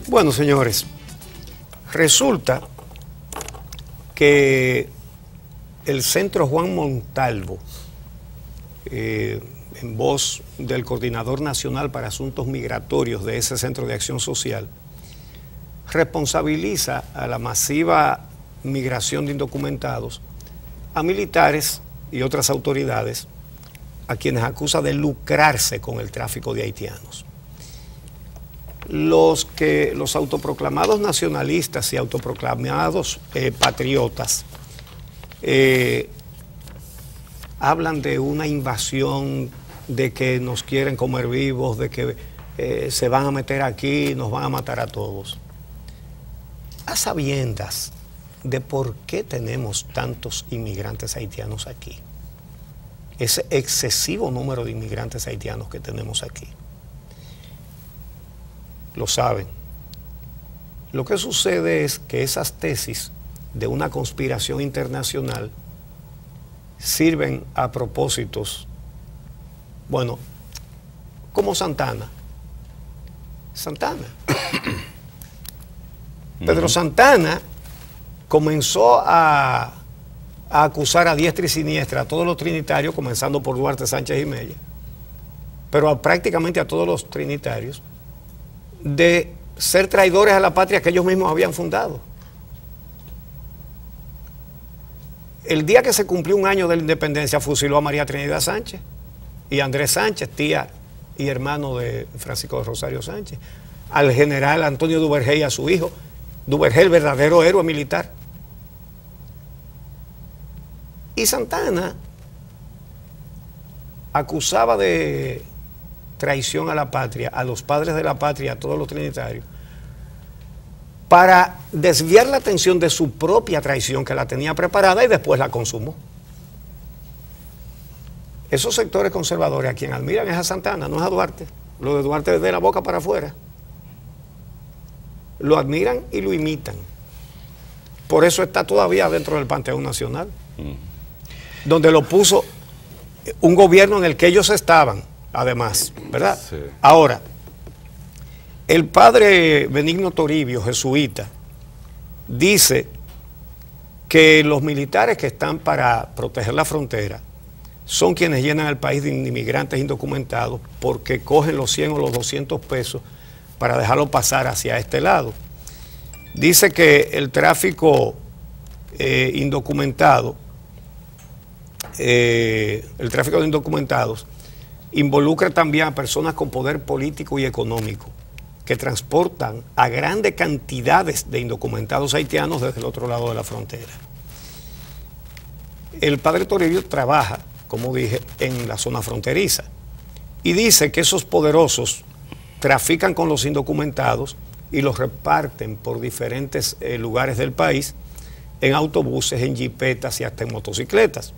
Bueno, señores, resulta que el Centro Juan Montalvo, en voz del Coordinador Nacional para Asuntos Migratorios de ese Centro de Acción Social, responsabiliza a la masiva migración de indocumentados a militares y otras autoridades a quienes acusa de lucrarse con el tráfico de haitianos. Los autoproclamados nacionalistas y autoproclamados patriotas hablan de una invasión, de que nos quieren comer vivos, de que se van a meter aquí, nos van a matar a todos. A sabiendas de por qué tenemos tantos inmigrantes haitianos aquí, ese excesivo número de inmigrantes haitianos que tenemos aquí. Lo saben. Lo que sucede es que esas tesis de una conspiración internacional sirven a propósitos, bueno, como Santana. Pedro Santana comenzó a acusar a diestra y siniestra a todos los trinitarios, comenzando por Duarte Sánchez y Mella, pero prácticamente a todos los trinitarios, de ser traidores a la patria que ellos mismos habían fundado. El día que se cumplió un año de la independencia, fusiló a María Trinidad Sánchez y a Andrés Sánchez, tía y hermano de Francisco de Rosario Sánchez, al general Antonio Duvergé y a su hijo. Duvergé, el verdadero héroe militar. Y Santana acusaba de traición a la patria, a los padres de la patria, a todos los trinitarios, para desviar la atención de su propia traición, que la tenía preparada y después la consumó. Esos sectores conservadores a quien admiran es a Santana, no es a Duarte. Lo de Duarte es de la boca para afuera. Lo admiran y lo imitan. Por eso está todavía dentro del Panteón Nacional, donde lo puso un gobierno en el que ellos estaban, además, ¿verdad? Sí. Ahora, el padre Benigno Toribio, jesuita, dice que los militares que están para proteger la frontera son quienes llenan el país de inmigrantes indocumentados porque cogen los 100 o los 200 pesos para dejarlo pasar hacia este lado. Dice que el tráfico indocumentado, el tráfico de indocumentados involucra también a personas con poder político y económico que transportan a grandes cantidades de indocumentados haitianos desde el otro lado de la frontera. El padre Toribio trabaja, como dije, en la zona fronteriza y dice que esos poderosos trafican con los indocumentados y los reparten por diferentes lugares del país en autobuses, en jipetas y hasta en motocicletas.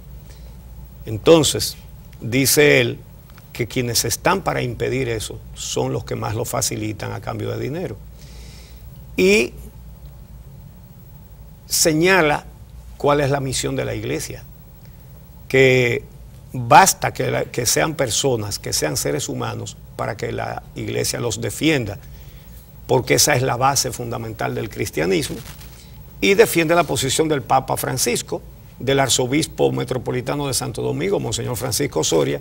Entonces, dice él que quienes están para impedir eso son los que más lo facilitan a cambio de dinero. Y señala cuál es la misión de la iglesia, que basta que sean personas, que sean seres humanos para que la iglesia los defienda, porque esa es la base fundamental del cristianismo, y defiende la posición del Papa Francisco, del arzobispo metropolitano de Santo Domingo, Monseñor Francisco Soria,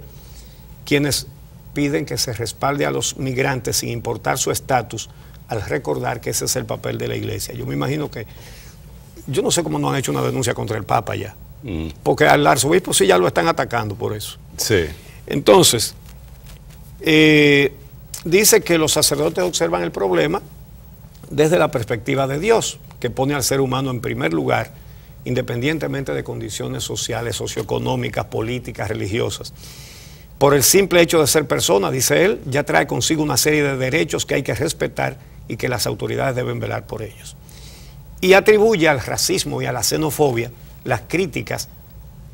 quienes piden que se respalde a los migrantes sin importar su estatus, al recordar que ese es el papel de la iglesia. Yo me imagino que, yo no sé cómo no han hecho una denuncia contra el Papa ya, porque al arzobispo sí ya lo están atacando por eso. Sí. Entonces, dice que los sacerdotes observan el problema desde la perspectiva de Dios, que pone al ser humano en primer lugar, independientemente de condiciones sociales, socioeconómicas, políticas, religiosas. Por el simple hecho de ser persona, dice él, ya trae consigo una serie de derechos que hay que respetar y que las autoridades deben velar por ellos. Y atribuye al racismo y a la xenofobia las críticas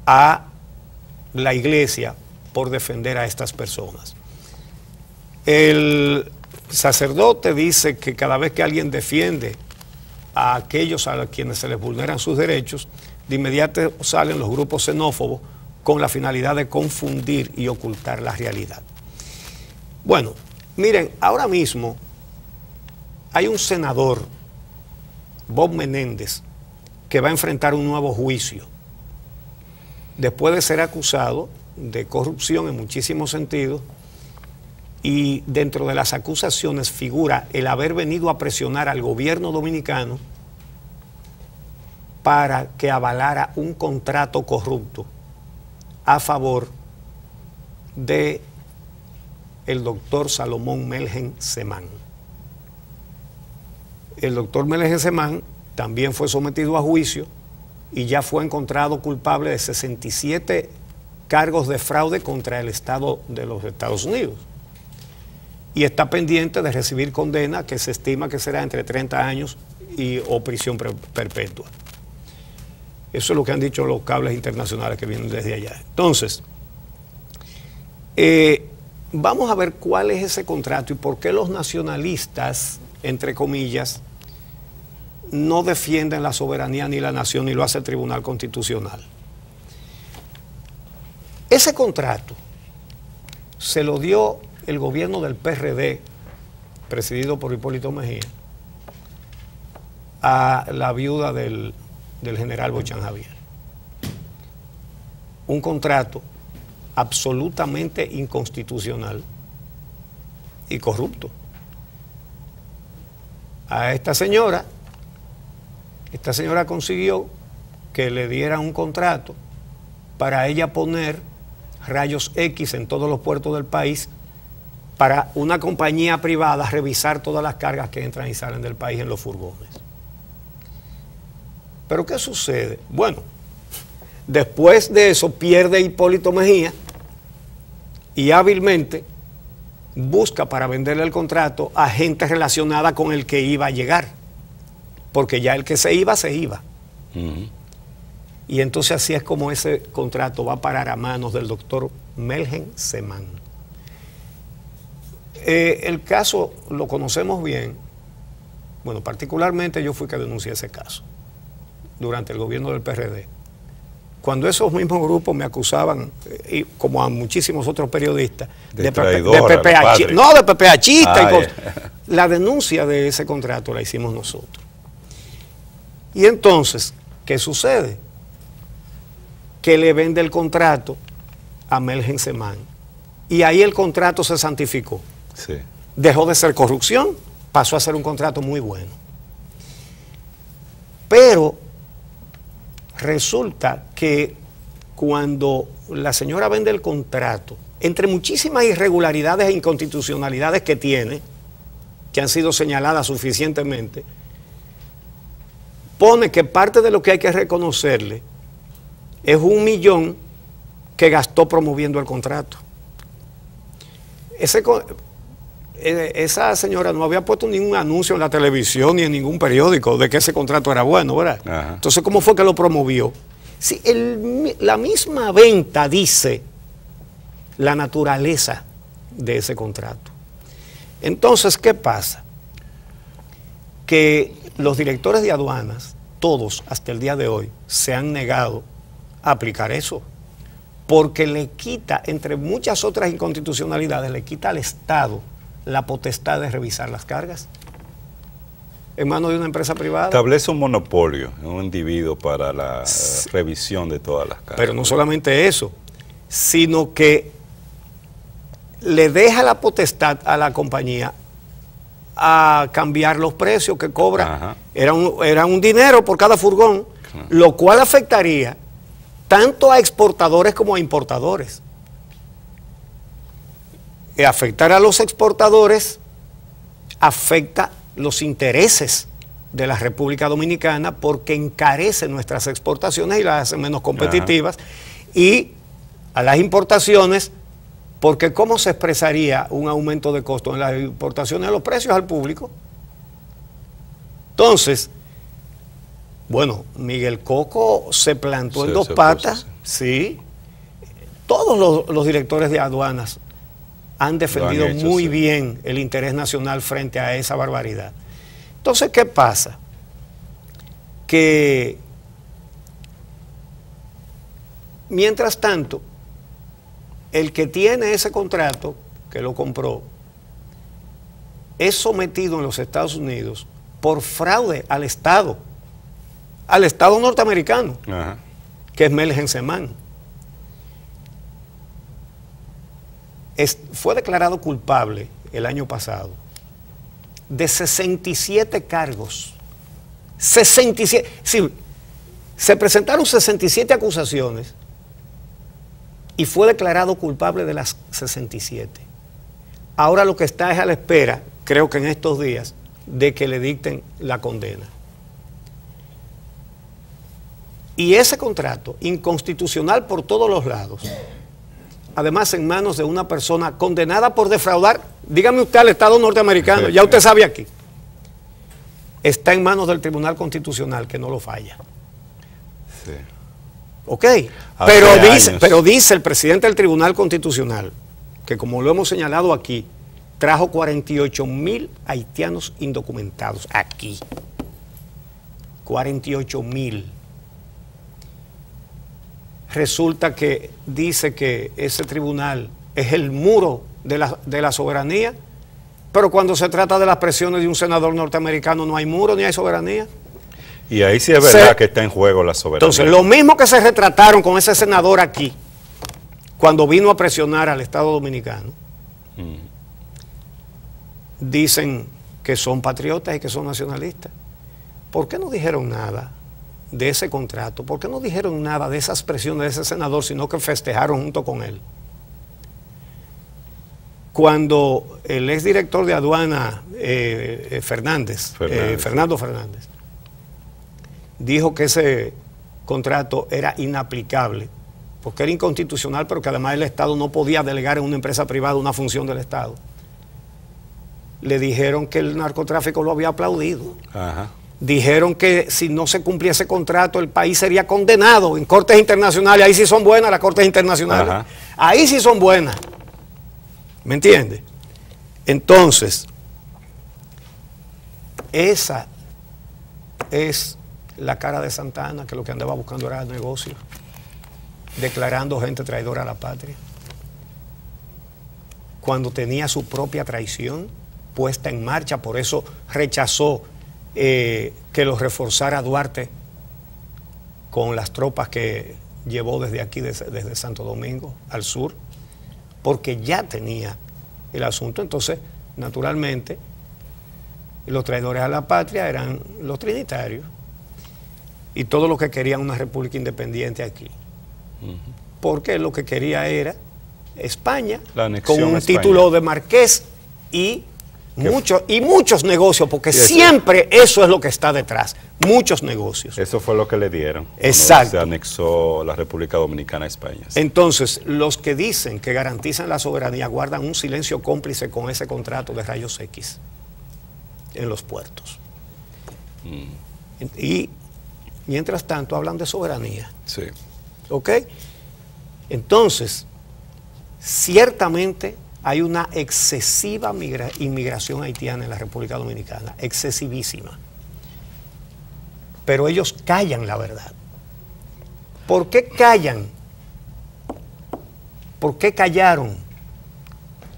a la iglesia por defender a estas personas. El sacerdote dice que cada vez que alguien defiende a aquellos a quienes se les vulneran sus derechos, de inmediato salen los grupos xenófobos con la finalidad de confundir y ocultar la realidad. Bueno, miren, ahora mismo hay un senador, Bob Menéndez, que va a enfrentar un nuevo juicio después de ser acusado de corrupción en muchísimos sentidos, y dentro de las acusaciones figura el haber venido a presionar al gobierno dominicano para que avalara un contrato corrupto a favor de el doctor Salomón Melgen Semán. El doctor Melgen Semán también fue sometido a juicio y ya fue encontrado culpable de 67 cargos de fraude contra el Estado de los Estados Unidos. Y está pendiente de recibir condena que se estima que será entre 30 años o prisión perpetua. Eso es lo que han dicho los cables internacionales que vienen desde allá. Entonces, vamos a ver cuál es ese contrato y por qué los nacionalistas, entre comillas, no defienden la soberanía ni la nación, ni lo hace el Tribunal Constitucional. Ese contrato se lo dio el gobierno del PRD, presidido por Hipólito Mejía, a la viuda del general Bochán Javier. Un contrato absolutamente inconstitucional y corrupto. A esta señora consiguió que le dieran un contrato para ella poner rayos X en todos los puertos del país, para una compañía privada revisar todas las cargas que entran y salen del país en los furgones. ¿Pero qué sucede? Bueno, después de eso pierde Hipólito Mejía y hábilmente busca para venderle el contrato a gente relacionada con el que iba a llegar, porque ya el que se iba, se iba. Y entonces así es como ese contrato va a parar a manos del doctor Melgen Semán. El caso lo conocemos bien. Bueno, particularmente yo fui que denuncié ese caso durante el gobierno del PRD. Cuando esos mismos grupos me acusaban, y como a muchísimos otros periodistas, de PPH, no, de PPHista y cosas. La denuncia de ese contrato la hicimos nosotros. Y entonces, ¿qué sucede? Que le vende el contrato a Melgen Semán. Y ahí el contrato se santificó. Sí. Dejó de ser corrupción, pasó a ser un contrato muy bueno. Pero resulta que cuando la señora vende el contrato, entre muchísimas irregularidades e inconstitucionalidades que tiene, que han sido señaladas suficientemente, pone que parte de lo que hay que reconocerle es 1 millón que gastó promoviendo el contrato. Esa señora no había puesto ningún anuncio en la televisión ni en ningún periódico de que ese contrato era bueno, ¿verdad? Ajá. Entonces, ¿cómo fue que lo promovió? Si la misma venta dice la naturaleza de ese contrato. Entonces, ¿qué pasa? Que los directores de aduanas, todos hasta el día de hoy, se han negado a aplicar eso, porque le quita, entre muchas otras inconstitucionalidades, le quita al Estado la potestad de revisar las cargas en manos de una empresa privada. Establece un monopolio en un individuo para la revisión de todas las cargas. Pero no solamente eso, sino que le deja la potestad a la compañía a cambiar los precios que cobra. Era un dinero por cada furgón, lo cual afectaría tanto a exportadores como a importadores. Afectar a los exportadores afecta los intereses de la República Dominicana, porque encarece nuestras exportaciones y las hace menos competitivas. Y a las importaciones, porque ¿cómo se expresaría un aumento de costos en las importaciones de los precios al público? Entonces, bueno, Miguel Coco se plantó en dos patas, sí. Todos los directores de aduanas han defendido muy bien el interés nacional frente a esa barbaridad. Entonces, ¿qué pasa? Que mientras tanto, el que tiene ese contrato, que lo compró, es sometido en los Estados Unidos por fraude al Estado norteamericano, Ajá. que es Mel Zeman. Fue declarado culpable el año pasado de 67 cargos. 67. Sí, se presentaron 67 acusaciones y fue declarado culpable de las 67. Ahora lo que está es a la espera, creo que en estos días, de que le dicten la condena. Y ese contrato, inconstitucional por todos los lados, además en manos de una persona condenada por defraudar, dígame usted al Estado norteamericano, ya usted sabe aquí, está en manos del Tribunal Constitucional, que no lo falla. Sí. Ok, pero dice el presidente del Tribunal Constitucional, que como lo hemos señalado aquí, trajo 48,000 haitianos indocumentados aquí. 48,000. Resulta que dice que ese tribunal es el muro de la soberanía, pero cuando se trata de las presiones de un senador norteamericano no hay muro ni hay soberanía. Y ahí sí es verdad que está en juego la soberanía. Entonces, lo mismo que se retrataron con ese senador aquí, cuando vino a presionar al Estado Dominicano, dicen que son patriotas y que son nacionalistas. ¿Por qué no dijeron nada de ese contrato? ¿Por qué no dijeron nada de esas presiones de ese senador, sino que festejaron junto con él? Cuando el exdirector de aduana, Fernando Fernández, dijo que ese contrato era inaplicable, porque era inconstitucional, pero que además el Estado no podía delegar en una empresa privada una función del Estado, le dijeron que el narcotráfico lo había aplaudido. Ajá. Dijeron que si no se cumplía ese contrato, el país sería condenado en cortes internacionales. Ahí sí son buenas las cortes internacionales. Ajá. Ahí sí son buenas. ¿Me entiende? Entonces, esa es la cara de Santana, que lo que andaba buscando era negocio, declarando gente traidora a la patria, cuando tenía su propia traición puesta en marcha. Por eso rechazó que lo reforzara Duarte con las tropas que llevó desde aquí, desde Santo Domingo al sur, porque ya tenía el asunto. Entonces, naturalmente, los traidores a la patria eran los trinitarios y todos los que querían una república independiente aquí, porque lo que quería era España, con un título de marqués y muchos negocios, porque siempre eso es lo que está detrás, muchos negocios. Eso fue lo que le dieron. Exacto. Se anexó la República Dominicana a España. Sí. Entonces, los que dicen que garantizan la soberanía guardan un silencio cómplice con ese contrato de rayos X en los puertos. Y mientras tanto hablan de soberanía. Sí. ¿Ok? Entonces, ciertamente hay una excesiva inmigración haitiana en la República Dominicana, excesivísima. Pero ellos callan la verdad. ¿Por qué callan? ¿Por qué callaron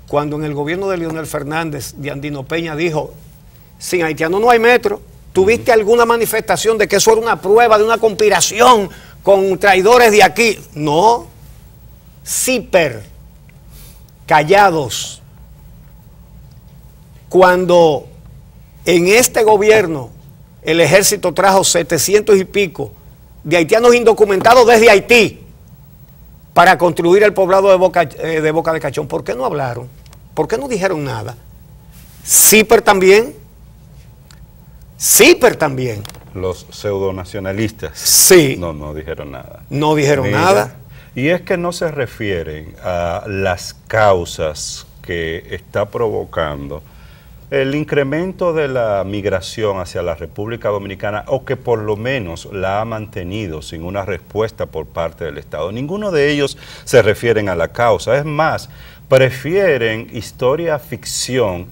cuando en el gobierno de Leonel Fernández, de Andino Peña, dijo, sin haitianos no hay metro? ¿Tuviste alguna manifestación de que eso era una prueba de una conspiración con traidores de aquí? No. Zíper. Callados. Cuando en este gobierno el ejército trajo 700 y pico de haitianos indocumentados desde Haití para construir el poblado de Boca de Cachón, ¿por qué no hablaron? ¿Por qué no dijeron nada? Zíper también. Zíper también. Los pseudonacionalistas. Sí. No dijeron nada. No dijeron nada. Y es que no se refieren a las causas que está provocando el incremento de la migración hacia la República Dominicana, o que por lo menos la ha mantenido sin una respuesta por parte del Estado. Ninguno de ellos se refieren a la causa. Es más, prefieren historia ficción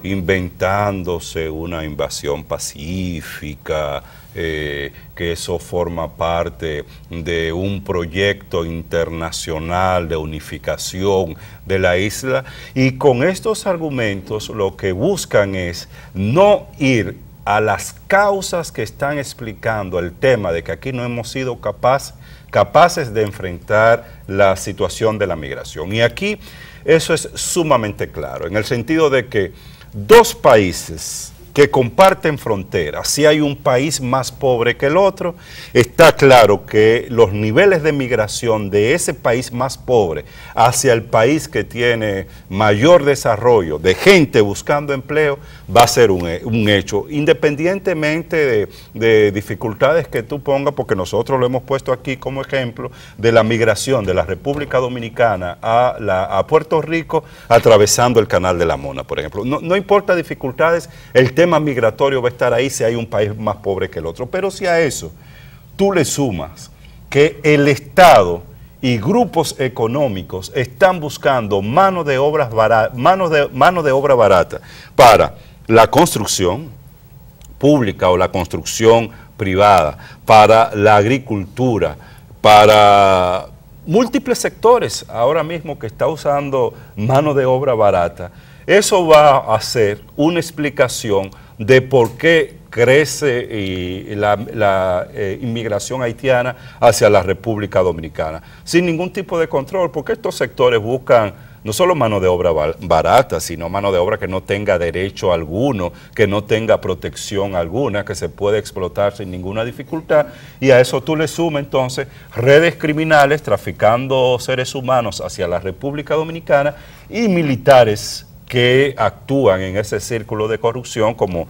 inventándose una invasión pacífica, que eso forma parte de un proyecto internacional de unificación de la isla, y con estos argumentos lo que buscan es no ir a las causas que están explicando el tema de que aquí no hemos sido capaces de enfrentar la situación de la migración. Y aquí eso es sumamente claro, en el sentido de que dos países que comparten fronteras, si hay un país más pobre que el otro, está claro que los niveles de migración de ese país más pobre hacia el país que tiene mayor desarrollo de gente buscando empleo va a ser un hecho, independientemente de dificultades que tú pongas, porque nosotros lo hemos puesto aquí como ejemplo de la migración de la República Dominicana a Puerto Rico atravesando el Canal de la Mona, por ejemplo. No importa dificultades, el tema migratorio va a estar ahí si hay un país más pobre que el otro. Pero si a eso tú le sumas que el Estado y grupos económicos están buscando mano de obra barata para la construcción pública o la construcción privada, para la agricultura, para múltiples sectores ahora mismo que está usando mano de obra barata, eso va a ser una explicación de por qué crece la inmigración haitiana hacia la República Dominicana, sin ningún tipo de control, porque estos sectores buscan no solo mano de obra barata, sino mano de obra que no tenga derecho alguno, que no tenga protección alguna, que se puede explotar sin ninguna dificultad, y a eso tú le sumas entonces redes criminales traficando seres humanos hacia la República Dominicana y militares que actúan en ese círculo de corrupción, como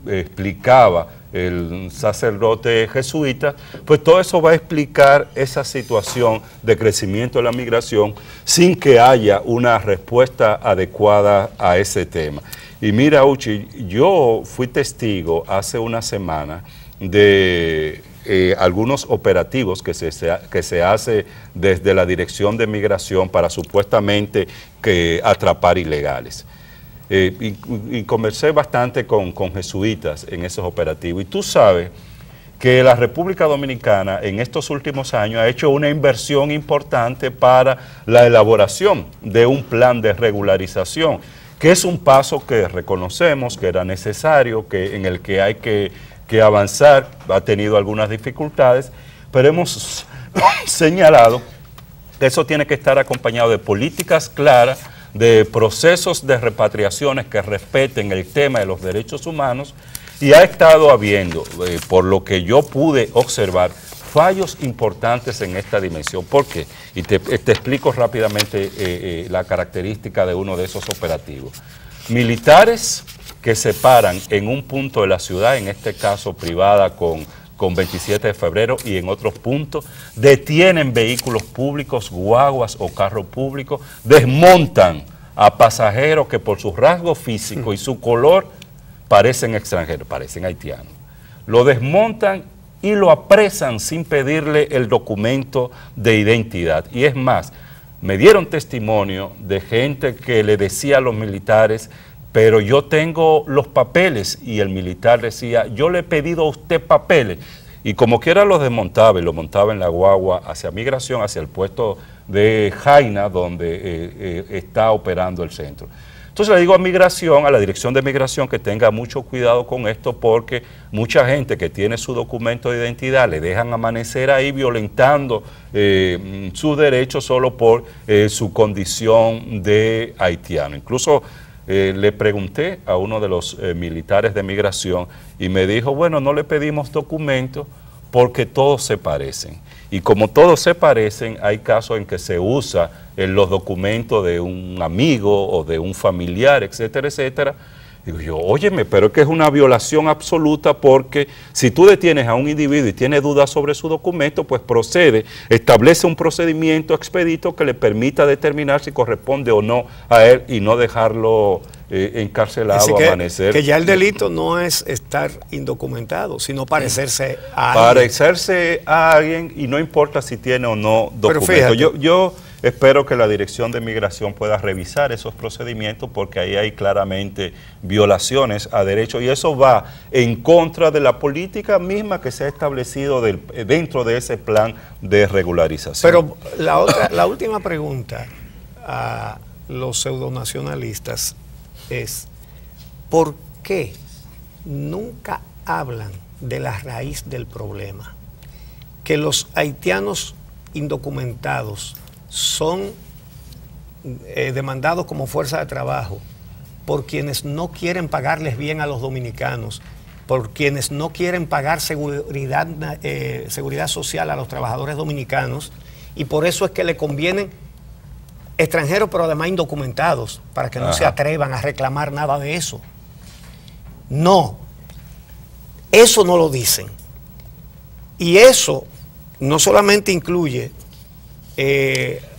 explicaba el sacerdote jesuita. Pues todo eso va a explicar esa situación de crecimiento de la migración sin que haya una respuesta adecuada a ese tema. Y mira, Uchi, yo fui testigo hace una semana de algunos operativos que se hace desde la Dirección de Migración para supuestamente atrapar ilegales. Y conversé bastante con jesuitas en esos operativos. Y tú sabes que la República Dominicana en estos últimos años ha hecho una inversión importante para la elaboración de un plan de regularización, que es un paso que reconocemos que era necesario, en el que hay que avanzar. Ha tenido algunas dificultades, pero hemos señalado que eso tiene que estar acompañado de políticas claras, de procesos de repatriaciones que respeten el tema de los derechos humanos, y ha estado habiendo, por lo que yo pude observar, fallos importantes en esta dimensión. ¿Por qué? Y te explico rápidamente la característica de uno de esos operativos. Militares que se paran en un punto de la ciudad, en este caso privada con 27 de febrero y en otros puntos, detienen vehículos públicos, guaguas o carros públicos, desmontan a pasajeros que por su rasgo físico y su color parecen extranjeros, parecen haitianos. Lo desmontan y lo apresan sin pedirle el documento de identidad. Y es más, me dieron testimonio de gente que le decía a los militares: pero yo tengo los papeles, y el militar decía: yo le he pedido a usted papeles, y como quiera los desmontaba y lo montaba en la guagua hacia migración, hacia el puesto de Jaina, donde está operando el centro. Entonces le digo a migración, a la Dirección de Migración, que tenga mucho cuidado con esto, porque mucha gente que tiene su documento de identidad le dejan amanecer ahí violentando sus derechos solo por su condición de haitiano. Incluso le pregunté a uno de los militares de migración y me dijo: bueno, no le pedimos documentos porque todos se parecen. Y como todos se parecen, hay casos en que se usa los documentos de un amigo o de un familiar, etcétera, etcétera. Digo yo: óyeme, pero es que es una violación absoluta, porque si tú detienes a un individuo y tiene dudas sobre su documento, pues procede, establece un procedimiento expedito que le permita determinar si corresponde o no a él y no dejarlo encarcelado, amanecer. Que ya el delito no es estar indocumentado, sino parecerse a alguien. Parecerse a alguien, y no importa si tiene o no documento. Pero fíjate, Yo espero que la Dirección de Migración pueda revisar esos procedimientos porque ahí hay claramente violaciones a derechos y eso va en contra de la política misma que se ha establecido dentro de ese plan de regularización. Pero la última pregunta a los pseudonacionalistas es, ¿por qué nunca hablan de la raíz del problema? Que los haitianos indocumentados son demandados como fuerza de trabajo por quienes no quieren pagarles bien a los dominicanos, por quienes no quieren pagar seguridad social a los trabajadores dominicanos, y por eso es que le convienen extranjeros, pero además indocumentados, para que no se atrevan a reclamar nada de eso. No, eso no lo dicen. Y eso no solamente incluye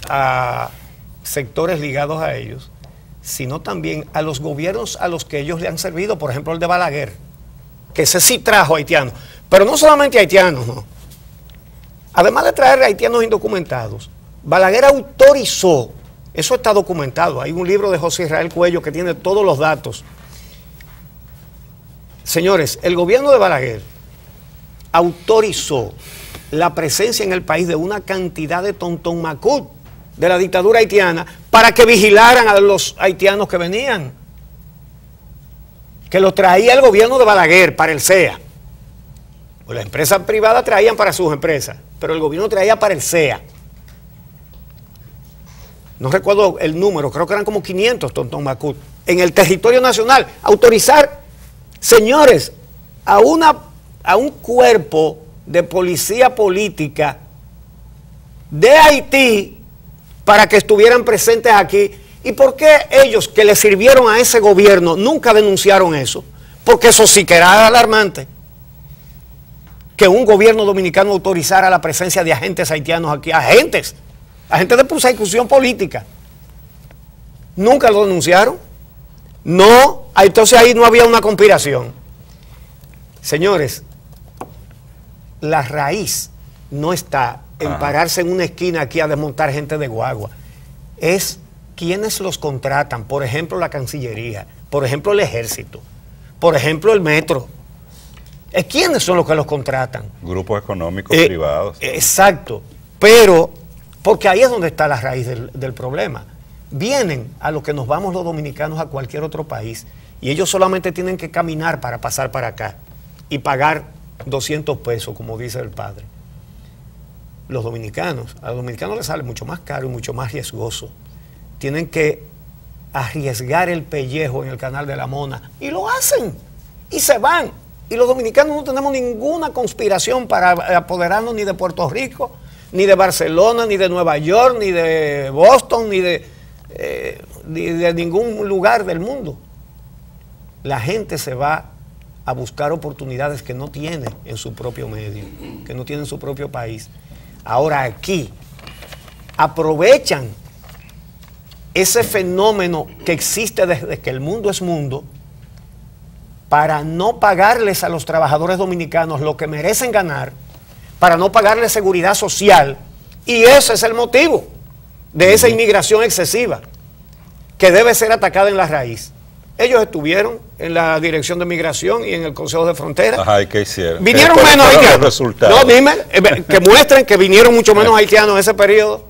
a sectores ligados a ellos, sino también a los gobiernos a los que ellos le han servido, por ejemplo el de Balaguer, que ese sí trajo haitianos, pero no solamente haitianos, no. Además de traer haitianos indocumentados, Balaguer autorizó, eso está documentado, hay un libro de José Israel Cuello que tiene todos los datos. Señores, el gobierno de Balaguer autorizó la presencia en el país de una cantidad de tontonmacut de la dictadura haitiana para que vigilaran a los haitianos que venían, que los traía el gobierno de Balaguer para el CEA. Pues las empresas privadas traían para sus empresas, pero el gobierno traía para el CEA. No recuerdo el número, creo que eran como 500 tontonmacut en el territorio nacional. Autorizar, señores, a un cuerpo de policía política de Haití para que estuvieran presentes aquí. ¿Y por qué ellos que le sirvieron a ese gobierno nunca denunciaron eso? Porque eso sí que era alarmante, que un gobierno dominicano autorizara la presencia de agentes haitianos aquí, agentes de persecución política. Nunca lo denunciaron. No, entonces ahí no había una conspiración. Señores, la raíz no está en pararse en una esquina aquí a desmontar gente de guagua. Es quienes los contratan, por ejemplo la Cancillería, por ejemplo el Ejército, por ejemplo el Metro. ¿Quiénes son los que los contratan? Grupos económicos privados. Exacto, pero porque ahí es donde está la raíz del problema. Vienen a lo que nos vamos los dominicanos a cualquier otro país y ellos solamente tienen que caminar para pasar para acá y pagar 200 pesos, como dice el padre. A los dominicanos les sale mucho más caro y mucho más riesgoso. Tienen que arriesgar el pellejo en el Canal de la Mona y lo hacen y se van. Y los dominicanos no tenemos ninguna conspiración para apoderarnos ni de Puerto Rico, ni de Barcelona, ni de Nueva York, ni de Boston, ni de ningún lugar del mundo. La gente se va a buscar oportunidades que no tiene en su propio medio, que no tiene en su propio país. Ahora aquí aprovechan ese fenómeno que existe desde que el mundo es mundo para no pagarles a los trabajadores dominicanos lo que merecen ganar, para no pagarles seguridad social, y ese es el motivo de esa inmigración excesiva que debe ser atacada en la raíz. Ellos estuvieron en la Dirección de Migración y en el Consejo de Frontera. Ajá, ¿y qué hicieron? Vinieron menos haitianos. No, dime, que muestren que vinieron mucho menos haitianos en ese periodo.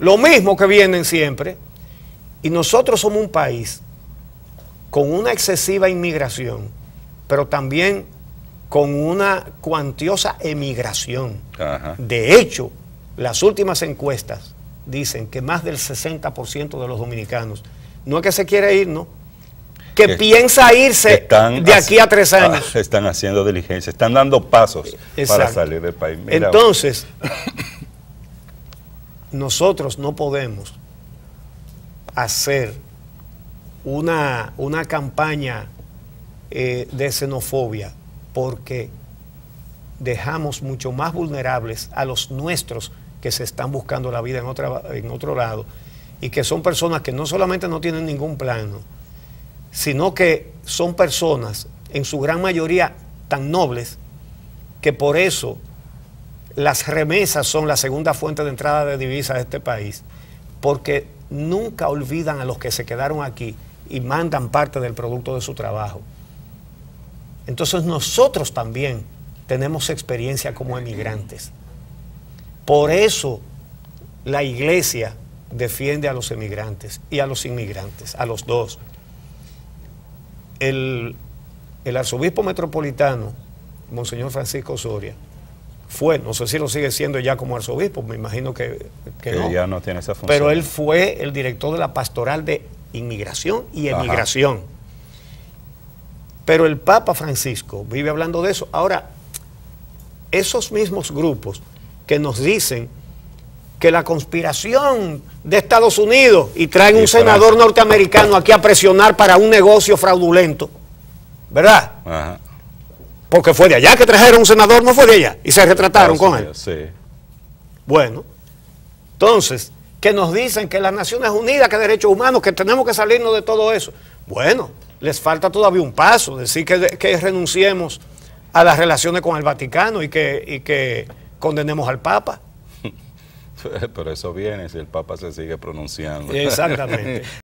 Lo mismo que vienen siempre. Y nosotros somos un país con una excesiva inmigración, pero también con una cuantiosa emigración. Ajá. De hecho, las últimas encuestas dicen que más del 60% de los dominicanos no es que se quiere ir, ¿no? Que piensa irse de aquí a 3 años. Están haciendo diligencia, están dando pasos para salir del país. Mira, entonces, nosotros no podemos hacer una campaña de xenofobia porque dejamos mucho más vulnerables a los nuestros que se están buscando la vida en otro lado y que son personas que no solamente no tienen ningún plano, sino que son personas en su gran mayoría tan nobles que por eso las remesas son la segunda fuente de entrada de divisas de este país, porque nunca olvidan a los que se quedaron aquí y mandan parte del producto de su trabajo. Entonces nosotros también tenemos experiencia como emigrantes. Por eso la iglesia defiende a los emigrantes y a los inmigrantes, a los dos. El arzobispo metropolitano, Monseñor Francisco Soria, fue, no sé si lo sigue siendo ya como arzobispo, me imagino que no. Ya no tiene esa función. Pero él fue el director de la pastoral de inmigración y emigración. Ajá. Pero el Papa Francisco vive hablando de eso. Ahora, esos mismos grupos que nos dicen que la conspiración de Estados Unidos y traen un senador norteamericano aquí a presionar para un negocio fraudulento, ¿verdad? Ajá. Porque fue de allá que trajeron un senador, no fue de allá, y se retrataron con él. Sí. Bueno, entonces, que nos dicen que las Naciones Unidas, que derechos humanos, que tenemos que salirnos de todo eso. Bueno, les falta todavía un paso, decir que renunciemos a las relaciones con el Vaticano y que condenemos al Papa. Pero eso viene si el Papa se sigue pronunciando. Exactamente.